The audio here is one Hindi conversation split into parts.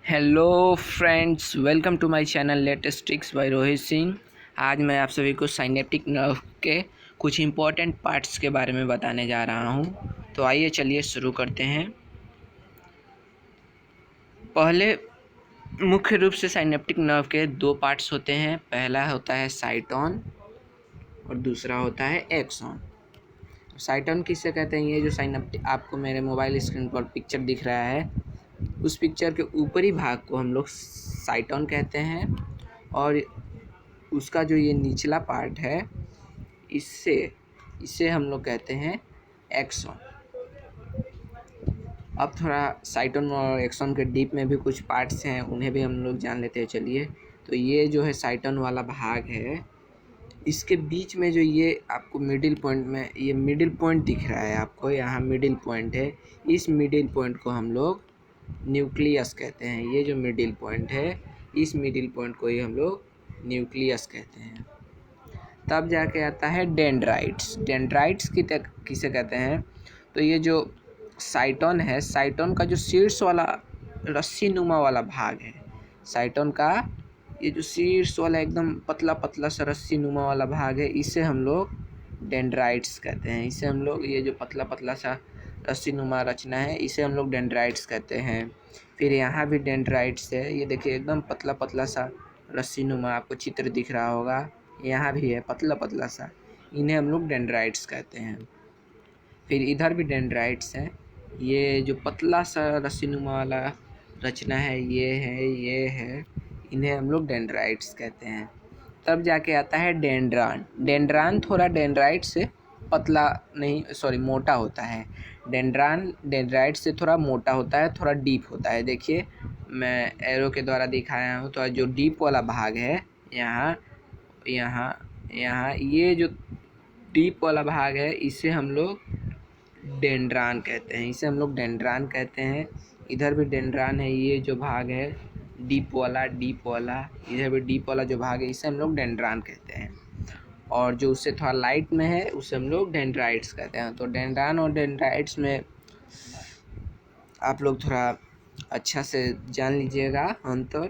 Hello friends, welcome to my channel latest tricks by Rohit Singh. आज मैं आप सभी को साइनेप्टिक नर्व के कुछ इम्पोर्टेंट पार्ट्स के बारे में बताने जा रहा हूं। तो आइए चलिए शुरू करते हैं। पहले मुख्य रूप से साइनेप्टिक नर्व के दो पार्ट्स होते हैं। पहला होता है साइटोन और दूसरा होता है एक्सॉन। साइटोन किससे कहते हैं? ये जो साइनेप्टिक आपको मेरे मोबाइल स्क्रीन पर पिक्चर दिख रहा है, उस पिक्चर के ऊपरी भाग को हम लोग साइटोन कहते हैं और उसका जो ये निचला पार्ट है इससे इसे हम लोग कहते हैं एक्सॉन। अब थोड़ा साइटोन और एक्सॉन के डीप में भी कुछ पार्ट्स हैं, उन्हें भी हम लोग जान लेते हैं। चलिए, तो ये जो है साइटोन वाला भाग है, इसके बीच में जो ये आपको मिडिल पॉइंट में ये मिडिल पॉइंट दिख रहा है, आपको यहाँ मिडिल पॉइंट है। इस मिडिल पॉइंट को हम लोग न्यूक्लियस कहते हैं। ये जो मिडिल पॉइंट है, इस मिडिल पॉइंट को ही हम लोग न्यूक्लियस कहते हैं। तब जाके आता है डेंड्राइट्स। डेंड्राइट्स किसे कहते हैं? तो ये जो साइटोन है, साइटोन का जो शीर्ष वाला रस्सी नुमा वाला भाग है, साइटोन का ये जो शीर्ष वाला एकदम पतला पतला सा रस्सी नुमा वाला भाग है, इसे हम लोग डेंड्राइट्स कहते हैं। इसे हम लोग ये जो पतला पतला सा रस्सी नुमा रचना है, इसे हम लोग डेंड्राइट्स कहते हैं। फिर यहाँ भी डेंड्राइट्स है, ये देखिए एकदम पतला पतला सा रस्सी नुमा, आपको चित्र दिख रहा होगा, यहाँ भी है पतला पतला सा, इन्हें हम लोग डेंड्राइट्स कहते हैं। फिर इधर भी डेंड्राइट्स हैं, ये जो पतला सा रस्सीनुमा वाला रचना है, ये है, इन्हें हम लोग डेंड्राइट्स कहते हैं। तब जाके आता है डेंड्रान। डेंड्रान थोड़ा डेंड्राइट से पतला नहीं, सॉरी, मोटा होता है। डेंड्रान डेंड्राइट से थोड़ा मोटा होता है, थोड़ा डीप होता है। देखिए, मैं एरो के द्वारा दिखाया हूँ, तो जो डीप वाला भाग है, यहाँ यहाँ यहाँ ये जो डीप वाला भाग है, इसे हम लोग डेंड्रान कहते हैं। इसे हम लोग डेंड्रान कहते हैं। इधर भी डेंड्रान है, ये जो भाग है डीप वाला, इधर भी डीप वाला जो भाग है, इसे हम लोग डेंड्रान कहते हैं। और जो उससे थोड़ा लाइट में है, उसे हम लोग डेंड्राइट्स कहते हैं। तो डेंड्रान और डेंड्राइट्स में आप लोग थोड़ा अच्छा से जान लीजिएगा अंतर।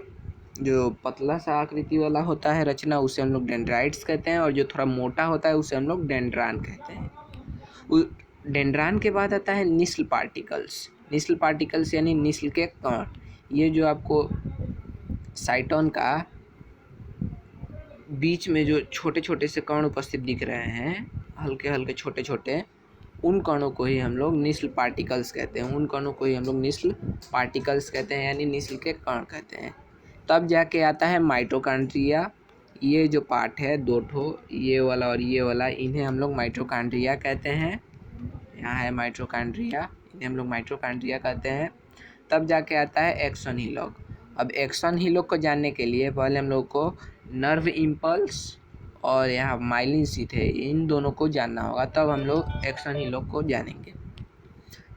जो पतला सा आकृति वाला होता है रचना, उसे हम लोग डेंड्राइट्स कहते हैं, और जो थोड़ा मोटा होता है उसे हम लोग डेंड्रान कहते हैं। डेंड्रान के बाद आता है निस्ल पार्टिकल्स। निस्ल पार्टिकल्स यानी निस्ल के कण। ये जो आपको साइटोन का बीच में जो छोटे छोटे से कण उपस्थित दिख रहे हैं, हल्के हल्के छोटे छोटे, उन कणों को ही हम लोग निस्ल पार्टिकल्स कहते हैं। उन कणों को ही हम लोग निस्ल पार्टिकल्स कहते हैं, यानी निस्ल के कण कहते हैं। तब जाके आता है माइटोकॉन्ड्रिया। ये जो पार्ट है, दो ठो, ये वाला और ये वाला, इन्हें हम लोग माइटोकॉन्ड्रिया कहते हैं। यहाँ है माइटोकॉन्ड्रिया, इन्हें हम लोग माइटोकॉन्ड्रिया कहते हैं। तब जाके आता है एक्सन हीलॉक। अब एक्सन हीलॉक को जानने के लिए पहले हम लोग को नर्व इम्पल्स और यहाँ माइलिन शीथ है, इन दोनों को जानना होगा, तब हम लोग एक्सन हीलॉक को जानेंगे।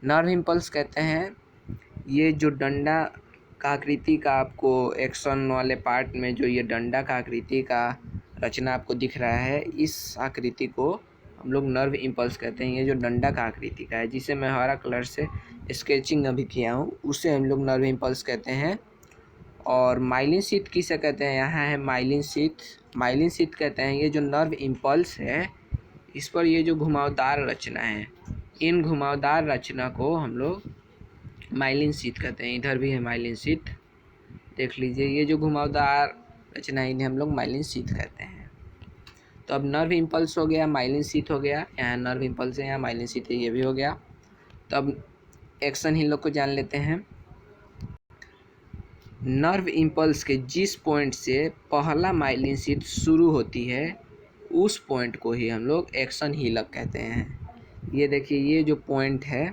नर्व इम्पल्स कहते हैं, ये जो डंडा का आकृति का आपको एक्सन वाले पार्ट में जो ये डंडा का आकृति का रचना आपको दिख रहा है, इस आकृति को हम लोग नर्व इम्पल्स कहते हैं। ये जो डंडा का आकृति का है, जिसे मैं हरा कलर से स्केचिंग अभी किया हूँ, उसे हम लोग नर्व इम्पल्स कहते हैं। और माइलिन शीथ किसे कहते हैं? यहाँ है माइलिन शीथ। माइलिन शीथ कहते हैं, ये जो नर्व इम्पल्स है, इस पर ये जो घुमावदार रचना है, इन घुमावदार रचना को हम लोग माइलिन शीथ कहते हैं। इधर भी है माइलिन शीथ, देख लीजिए, ये जो घुमावदार रचना है, इन्हें हम लोग माइलिन शीथ कहते हैं। तो अब नर्व इम्पल्स हो गया, माइलिन शीथ हो गया, यहाँ नर्व इम्पल्स है, यहाँ माइलिन शीथ है, ये भी हो गया। तो अब एक्सन हीलॉक को जान लेते हैं। नर्व इम्पल्स के जिस पॉइंट से पहला माइलिन शीथ शुरू होती है, उस पॉइंट को ही हम लोग एक्सन हीलॉक कहते हैं। ये देखिए, ये जो पॉइंट है,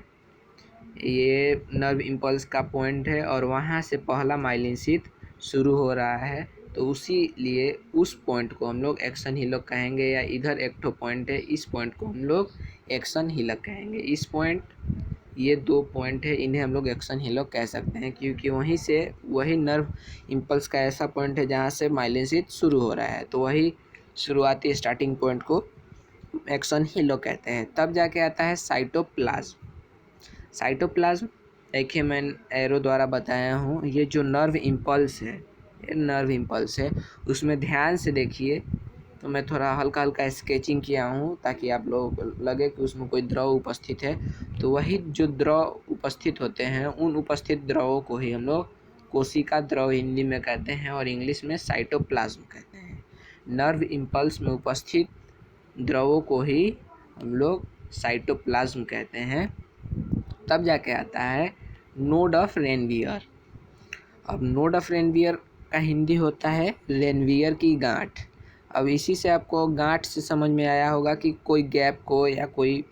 ये नर्व इम्पल्स का पॉइंट है, और वहाँ से पहला माइलिन शीथ शुरू हो रहा है, तो उसी लिए उस पॉइंट को हम लोग एक्सन हीलॉक कहेंगे। या इधर एक ठो पॉइंट है, इस पॉइंट को हम लोग एक्सन हीलॉक कहेंगे। इस पॉइंट, ये दो पॉइंट है, इन्हें हम लोग एक्सन हीलॉक कह सकते हैं, क्योंकि वहीं से वही नर्व इम्पल्स का ऐसा पॉइंट है जहाँ से माइलिन शीथ शुरू हो रहा है, तो वही शुरुआती स्टार्टिंग पॉइंट को एक्सन हीलॉक कहते हैं। तब जाके आता है साइटोप्लाज्म। साइटोप्लाज्म देखिए मैं एरो द्वारा बताया हूँ, ये जो नर्व इम्पल्स है, ये नर्व इम्पल्स है, उसमें ध्यान से देखिए। तो मैं थोड़ा हल्का हल्का स्केचिंग किया हूँ ताकि आप लोग लगे कि उसमें कोई द्रव उपस्थित है। तो वही जो द्रव उपस्थित होते हैं, उन उपस्थित द्रवों को ही हम लोग कोशिका द्रव हिंदी में कहते हैं और इंग्लिश में साइटोप्लाज्म कहते हैं। नर्व इम्पल्स में उपस्थित द्रवों को ही हम लोग साइटोप्लाज्म कहते हैं। तब जाके आता है नोड ऑफ रेनवियर। अब नोड ऑफ रेनवियर का हिंदी होता है रेनवियर की गांठ। अब इसी से आपको गांठ से समझ में आया होगा कि कोई गैप को या कोई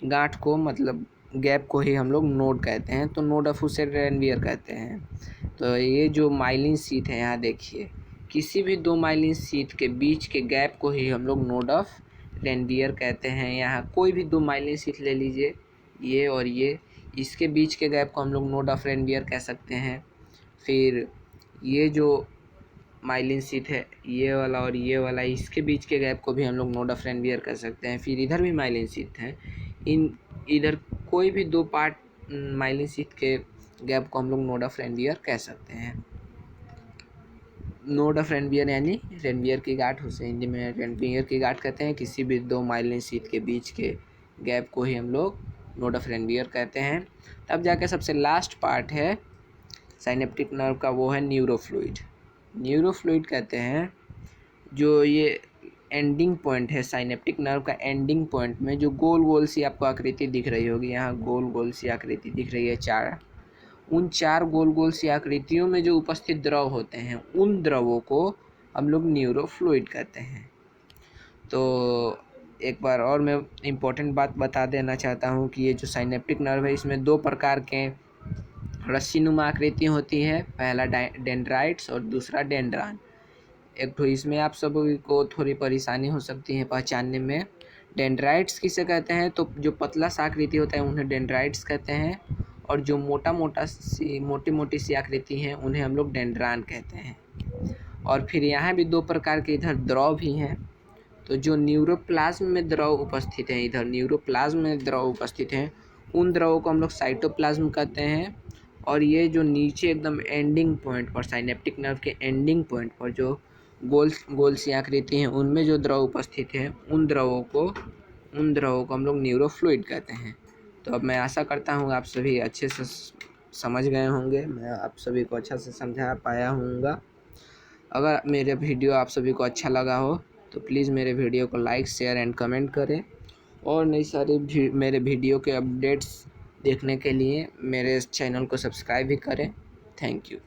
गांठ को, मतलब गैप को ही हम लोग नोड कहते हैं। तो नोड ऑफ उसे रेनवियर कहते हैं। तो ये जो माइलिन शीथ है, यहाँ देखिए, किसी भी दो माइलिन शीथ के बीच के गैप को ही हम लोग नोड ऑफ रेनवियर कहते हैं। यहाँ कोई भी दो माइलिन शीथ ले लीजिए, ये और ये, इसके बीच के गैप को हम लोग नोड ऑफ रेनवियर कह सकते हैं। फिर ये जो माइलिन शीथ है, ये वाला और ये वाला, इसके बीच के गैप को भी हम लोग नोड ऑफ रेनवियर कह सकते हैं। फिर इधर भी माइलिन शीथ है, इधर कोई भी दो पार्ट माइलिन शीथ के गैप को हम लोग नोड ऑफ रेनवियर कह सकते हैं। नोड ऑफ रेनवियर यानी रेनवियर की गांठ, उसे हिंदी में रेनवियर की गांठ कहते हैं। किसी भी दो माइलिन शीथ के बीच के गैप को ही हम लोग नोड ऑफ रेनवियर कहते हैं। तब जाके सबसे लास्ट पार्ट है साइनेप्टिक नर्व का, वो है न्यूरोफ्लूइड। न्यूरोफ्लूइड कहते हैं जो ये एंडिंग पॉइंट है साइनेप्टिक नर्व का, एंडिंग पॉइंट में जो गोल गोल सी आपको आकृति दिख रही होगी, यहाँ गोल गोल सी आकृति दिख रही है चार, उन चार गोल गोल सी आकृतियों में जो उपस्थित द्रव होते हैं, उन द्रवों को हम लोग न्यूरोफ्लूइड कहते हैं। तो एक बार और मैं इम्पोर्टेंट बात बता देना चाहता हूँ कि ये जो साइनेप्टिक नर्व है, इसमें दो प्रकार के रस्सीनुमा आकृति होती है, पहला डेंड्राइट्स और दूसरा डेंड्रान। एक तो इसमें आप सभी को थोड़ी परेशानी हो सकती है पहचानने में। डेंड्राइट्स किसे कहते हैं, तो जो पतला सा आकृति होता है उन्हें डेंड्राइट्स कहते हैं, और जो मोटी मोटी सी आकृति हैं उन्हें हम लोग डेंड्रान कहते हैं। और फिर यहाँ भी दो प्रकार के इधर द्रव भी हैं। तो जो न्यूरोप्लाज्म में द्रव उपस्थित हैं, इधर न्यूरोप्लाज्म में द्रव उपस्थित हैं, उन द्रवों को हम लोग साइटोप्लाज्म कहते हैं। और ये जो नीचे एकदम एंडिंग पॉइंट पर, साइनेप्टिक नर्व के एंडिंग पॉइंट पर जो गोल सी आकृति हैं, उनमें जो द्रव उपस्थित हैं, उन द्रवों को हम लोग न्यूरोफ्लूइड कहते हैं। तो अब मैं आशा करता हूँ आप सभी अच्छे से समझ गए होंगे, मैं आप सभी को अच्छा से समझा पाया हूँगा। अगर मेरे वीडियो आप सभी को अच्छा लगा हो तो प्लीज़ मेरे वीडियो को लाइक, शेयर एंड कमेंट करें, और नई सारी मेरे वीडियो के अपडेट्स देखने के लिए मेरे चैनल को सब्सक्राइब भी करें। Thank you.